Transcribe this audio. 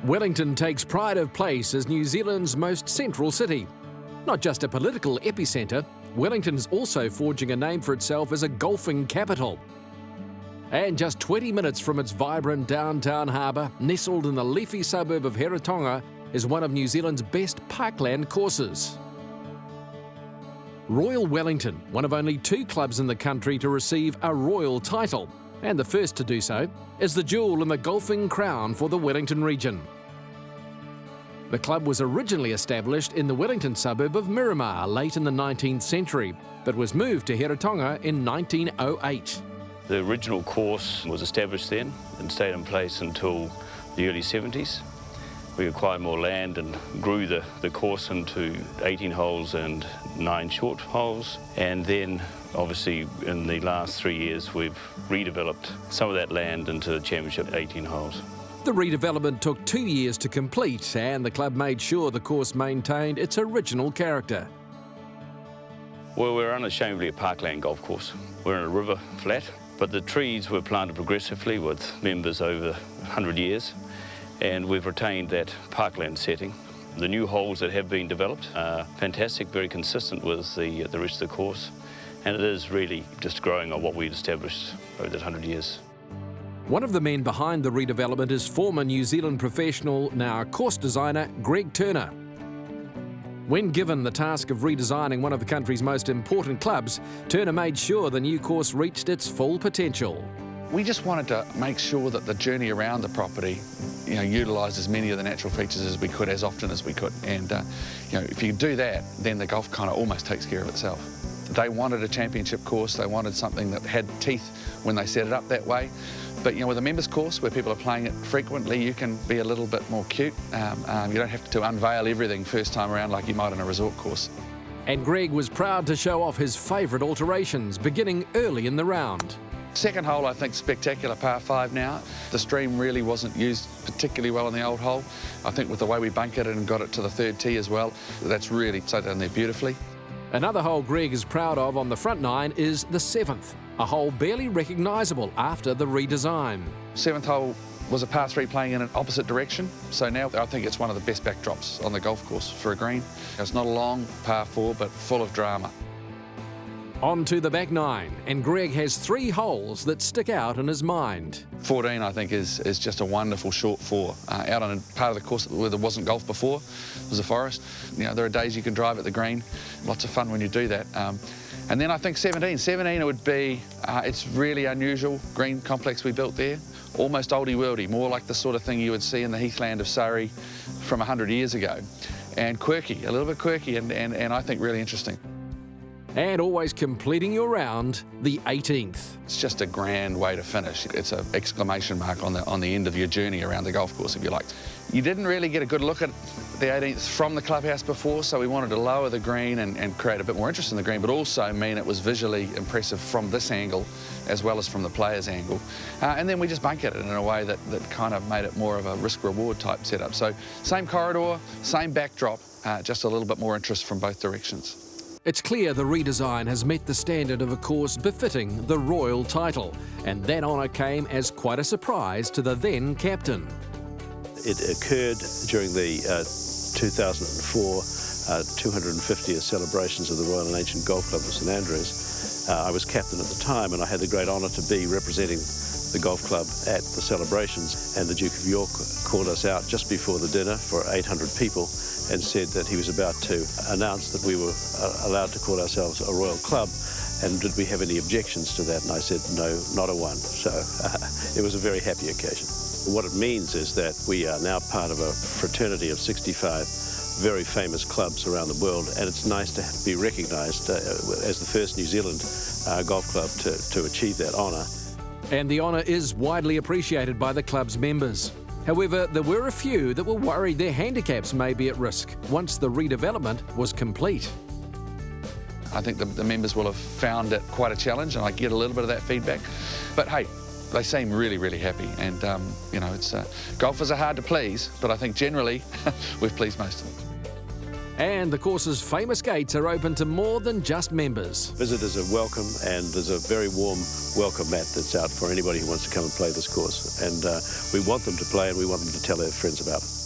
Wellington takes pride of place as New Zealand's most central city. Not just a political epicentre, Wellington's also forging a name for itself as a golfing capital. And just 20 minutes from its vibrant downtown harbour, nestled in the leafy suburb of Heretaunga, is one of New Zealand's best parkland courses. Royal Wellington, one of only 2 clubs in the country to receive a royal title, and the first to do so, is the jewel in the golfing crown for the Wellington region. The club was originally established in the Wellington suburb of Miramar late in the 19th century, but was moved to Heretaunga in 1908. The original course was established then and stayed in place until the early 70s. We acquired more land and grew the course into 18 holes and 9 short holes. And then, obviously, in the last 3 years, we've redeveloped some of that land into the championship 18 holes. The redevelopment took 2 years to complete, and the club made sure the course maintained its original character. Well, we're unashamedly a parkland golf course. We're in a river flat, but the trees were planted progressively with members over 100 years. And we've retained that parkland setting. The new holes that have been developed are fantastic, very consistent with the rest of the course, and it is really just growing on what we'd established over that 100 years. One of the men behind the redevelopment is former New Zealand professional, now course designer, Greg Turner. When given the task of redesigning one of the country's most important clubs, Turner made sure the new course reached its full potential. We just wanted to make sure that the journey around the property, utilised as many of the natural features as we could, as often as we could. And, if you do that, then the golf kind of almost takes care of itself. They wanted a championship course. They wanted something that had teeth when they set it up that way. But, with a members course where people are playing it frequently, you can be a little bit more cute. You don't have to unveil everything first time around like you might in a resort course. And Greg was proud to show off his favourite alterations, beginning early in the round. Second hole, I think, spectacular par 5 now. The stream really wasn't used particularly well on the old hole. I think with the way we bunkered it and got it to the 3rd tee as well, that's really sat down there beautifully. Another hole Greg is proud of on the front 9 is the 7th, a hole barely recognisable after the redesign. 7th hole was a par 3 playing in an opposite direction, so now I think it's one of the best backdrops on the golf course for a green. It's not a long par 4, but full of drama. On to the back 9, and Greg has 3 holes that stick out in his mind. 14, I think, is just a wonderful short 4. Out on a part of the course where there wasn't golf before, it was a forest. There are days you can drive at the green. Lots of fun when you do that. And then I think 17. 17 it would be, it's really unusual green complex we built there. Almost oldie-worldy, more like the sort of thing you would see in the heathland of Surrey from 100 years ago. And quirky, a little bit quirky, and I think really interesting. And always completing your round, the 18th. It's just a grand way to finish. It's an exclamation mark on the end of your journey around the golf course, if you like. You didn't really get a good look at the 18th from the clubhouse before, so we wanted to lower the green and create a bit more interest in the green, but also mean it was visually impressive from this angle as well as from the player's angle. And then we just bunkered it in a way that kind of made it more of a risk-reward type setup. So same corridor, same backdrop, just a little bit more interest from both directions. It's clear the redesign has met the standard of a course befitting the royal title, and that honour came as quite a surprise to the then captain. It occurred during the 2004 250th celebrations of the Royal and Ancient Golf Club of St Andrews. I was captain at the time, and I had the great honour to be representing the golf club at the celebrations, and the Duke of York called us out just before the dinner for 800 people and said that he was about to announce that we were allowed to call ourselves a royal club, and did we have any objections to that? And I said, no, not a one. So it was a very happy occasion. What it means is that we are now part of a fraternity of 65 very famous clubs around the world, and it's nice to be recognised as the first New Zealand golf club to achieve that honour. And the honour is widely appreciated by the club's members. However, there were a few that were worried their handicaps may be at risk once the redevelopment was complete. I think the members will have found it quite a challenge, and I get a little bit of that feedback. But hey, they seem really, really happy. And, golfers are hard to please, but I think generally we've pleased most of them. And the course's famous gates are open to more than just members. Visitors are welcome, and there's a very warm welcome mat that's out for anybody who wants to come and play this course. And we want them to play, and we want them to tell their friends about it.